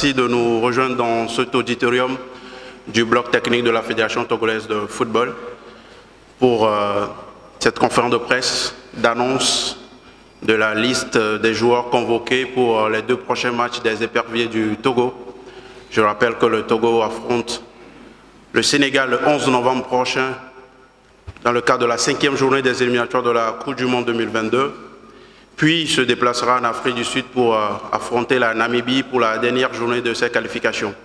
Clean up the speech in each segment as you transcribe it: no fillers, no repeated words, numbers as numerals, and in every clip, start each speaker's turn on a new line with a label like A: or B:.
A: Merci de nous rejoindre dans cet auditorium du bloc technique de la Fédération togolaise de football pour cette conférence de presse d'annonce de la liste des joueurs convoqués pour les 2 prochains matchs des éperviers du Togo. Je rappelle que le Togo affronte le Sénégal le 11 novembre prochain dans le cadre de la 5e journée des éliminatoires de la Coupe du Monde 2022. Puis il se déplacera en Afrique du Sud pour affronter la Namibie pour la dernière journée de ses qualifications.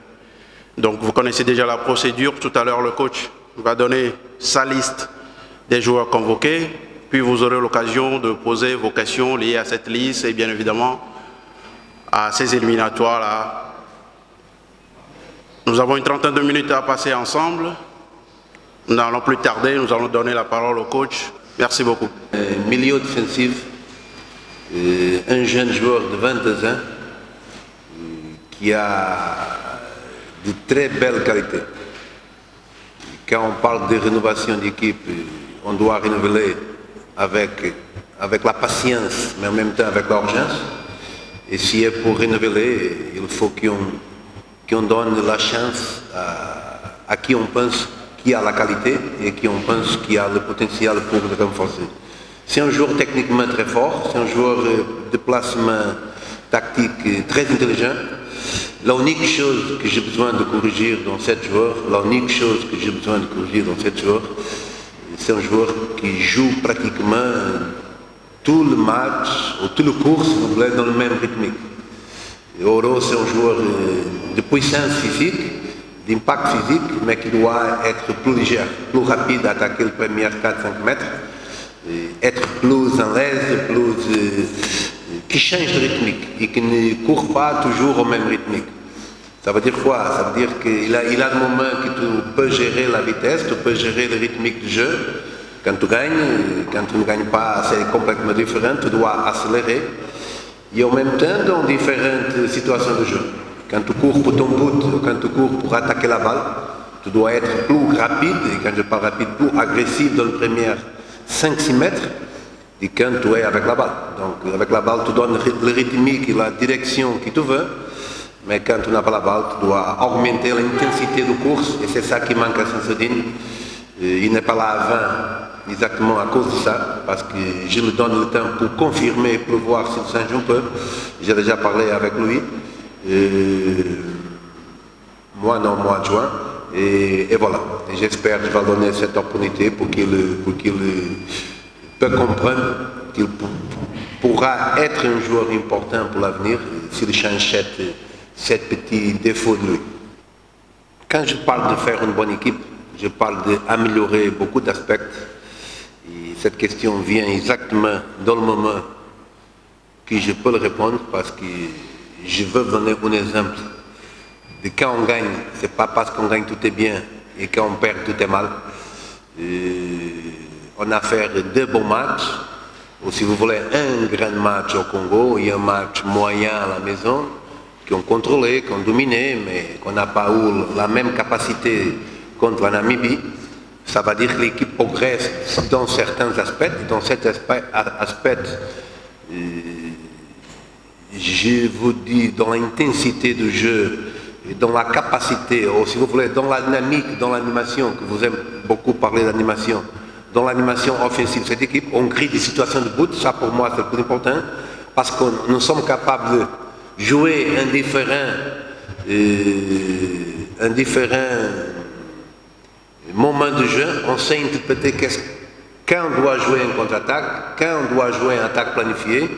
A: Donc vous connaissez déjà la procédure. Tout à l'heure, le coach va donner sa liste des joueurs convoqués. Puis vous aurez l'occasion de poser vos questions liées à cette liste et bien évidemment à ces éliminatoires-là. Nous avons une trentaine de minutes à passer ensemble. Nous n'allons plus tarder, nous allons donner la parole au coach. Merci beaucoup.
B: Milieu défensif, un jeune joueur de 22 ans qui a de très belles qualités. Quand on parle de rénovation d'équipe, on doit renouveler avec la patience, mais en même temps avec l'urgence. Et si c'est pour renouveler, il faut qu'on donne la chance à qui on pense qui a la qualité et qui on pense qui a le potentiel pour le renforcer. C'est un joueur techniquement très fort, c'est un joueur de placement tactique très intelligent. L'unique chose que j'ai besoin de corriger dans cet joueur, c'est un joueur qui joue pratiquement tout le match, ou tout le course, dans le même rythmique. Oro, c'est un joueur de puissance physique, d'impact physique, mais qui doit être plus léger, plus rapide à attaquer les premières 4-5 mètres, être plus en l'aise, qui change de rythmique et qui ne court pas toujours au même rythmique. Ça veut dire quoi? Ça veut dire qu'il a le moment que tu peux gérer la vitesse, tu peux gérer le rythmique du jeu. Quand tu gagnes, quand tu ne gagnes pas, c'est complètement différent, tu dois accélérer. Et en même temps, dans différentes situations de jeu. Quand tu cours pour ton but, quand tu cours pour attaquer la balle, tu dois être plus rapide, et quand je parle rapide, plus agressif dans les premières 5-6 mètres, et quand tu es avec la balle. Donc avec la balle, tu donnes le rythmique et la direction que tu veux, mais quand tu n'as pas la balle, tu dois augmenter l'intensité de course, et c'est ça qui manque à Sansodine. Il n'est pas là avant, exactement à cause de ça, parce que je lui donne le temps pour confirmer, pour voir s'il change un peu. J'ai déjà parlé avec lui. Mois de juin, et voilà. J'espère qu'il va donner cette opportunité pour qu'il peut comprendre qu'il pourra être un joueur important pour l'avenir s'il change cet petit défaut de lui. Quand je parle de faire une bonne équipe, je parle d'améliorer beaucoup d'aspects. Et cette question vient exactement dans le moment que je peux le répondre, parce que je veux donner un exemple de quand on gagne, c'est pas parce qu'on gagne tout est bien, et quand on perd tout est mal. On a fait 2 bons matchs, ou si vous voulez un grand match au Congo et un match moyen à la maison, qu'on contrôlait, qu'on dominait, mais qu'on n'a pas eu la même capacité contre la Namibie. Ça veut dire que l'équipe progresse dans certains aspects, dans cet aspect, je vous dis, dans l'intensité du jeu, dans la capacité, ou si vous voulez, dans la dynamique, dans l'animation, que vous aimez beaucoup parler d'animation, dans l'animation offensive de cette équipe, on crée des situations de but, ça pour moi c'est le plus important, parce que nous sommes capables de jouer un différent moment de jeu, on sait interpréter quand on doit jouer en contre-attaque, quand on doit jouer en attaque planifiée,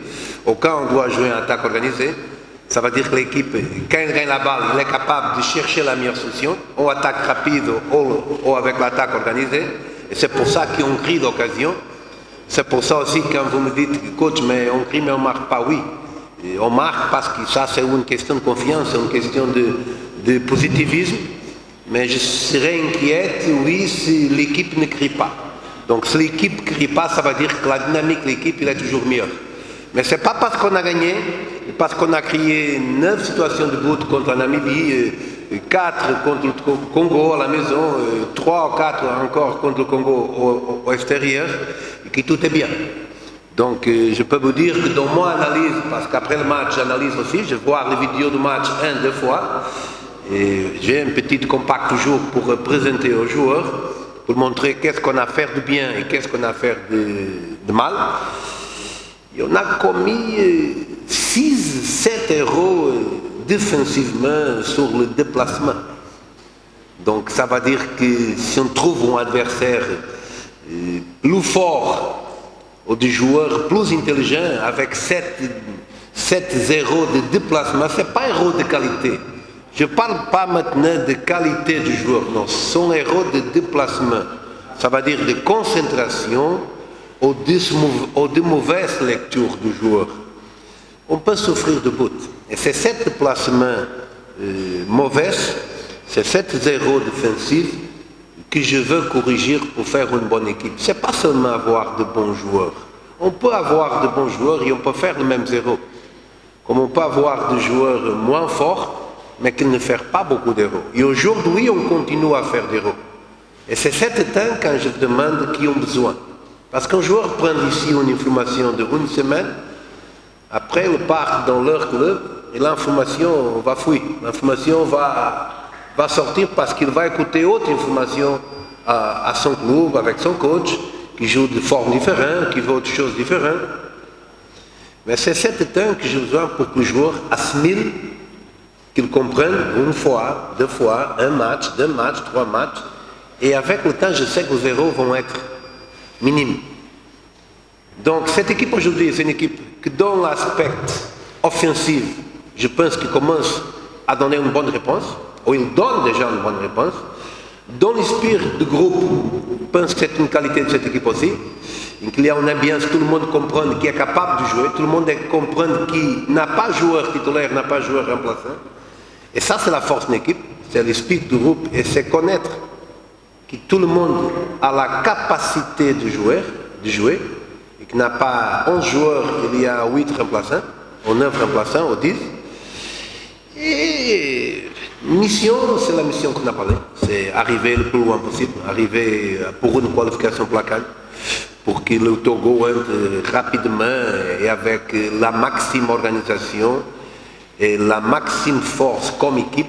B: ou quand on doit jouer en attaque organisée. Ça veut dire que l'équipe, quand il gagne la balle, il est capable de chercher la meilleure solution, ou attaque rapide, ou avec l'attaque organisée. Et c'est pour ça qu'on crée l'occasion. C'est pour ça aussi, quand vous me dites, coach, mais on crie, mais on ne marque pas, oui. Et on marque parce que ça, c'est une question de confiance, c'est une question de positivisme. Mais je serais inquiète, oui, si l'équipe ne crie pas. Donc si l'équipe ne crie pas, ça veut dire que la dynamique de l'équipe est toujours meilleure. Mais ce n'est pas parce qu'on a gagné, parce qu'on a créé 9 situations de but contre la Namibie, 4 contre le Congo à la maison, 3 ou 4 encore contre le Congo au extérieur, et que tout est bien. Donc je peux vous dire que dans mon analyse, parce qu'après le match j'analyse aussi, je vois les vidéos du match 1-2 fois, et j'ai un petit compact toujours pour présenter aux joueurs, pour montrer qu'est-ce qu'on a à faire de bien et qu'est-ce qu'on a à faire de mal. Et on a commis 6-7 erreurs défensivement sur le déplacement. Donc ça va dire que si on trouve un adversaire plus fort ou des joueurs plus intelligents avec 7-0 de déplacement, ce n'est pas un héros de qualité. Je ne parle pas maintenant de qualité du joueur, non, ce sont héros de déplacement. Ça veut dire de concentration ou de mauvaise lecture du joueur. On peut souffrir de but. Et c'est cet déplacement mauvais, c'est 7-0 défensif que je veux corriger pour faire une bonne équipe. Ce n'est pas seulement avoir de bons joueurs. On peut avoir de bons joueurs et on peut faire le même zéro. Comme on peut avoir des joueurs moins forts, mais qui ne font pas beaucoup d'héros. Et aujourd'hui, on continue à faire des héros. Et c'est cet temps quand je demande qui ont besoin. Parce qu'un joueur prend ici une information de une semaine, après il part dans leur club, et l'information va fuir. L'information va sortir parce qu'il va écouter autre information à son club, avec son coach, qui joue de forme différente, qui veut autre chose différente. Mais c'est cet temps que j'ai besoin pour que le joueur assimile, qu'il comprenne une fois, deux fois, un match, deux matchs, trois matchs. Et avec le temps, je sais que les zéros vont être minimes. Donc cette équipe aujourd'hui, c'est une équipe que dans l'aspect offensif, je pense qu'il commence à donner une bonne réponse, ou il donne déjà une bonne réponse. Dans l'esprit du groupe, je pense que c'est une qualité de cette équipe aussi. Il y a une ambiance, tout le monde comprend qui est capable de jouer, tout le monde comprend qui n'a pas joueur titulaire, n'a pas joueur remplaçant. Et ça, c'est la force de l'équipe, c'est l'esprit du groupe, et c'est connaître que tout le monde a la capacité de jouer, et qu'il n'a pas 11 joueurs, il y a 8 remplaçants, ou 9 remplaçants, ou 10. Et mission, c'est la mission qu'on a parlé, c'est arriver le plus loin possible, arriver pour une qualification placable, pour que le Togo entre rapidement et avec la maxime organisation et la maxime force comme équipe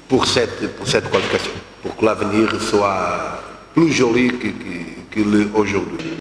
B: pour cette qualification, pour que l'avenir soit plus joli que aujourd'hui.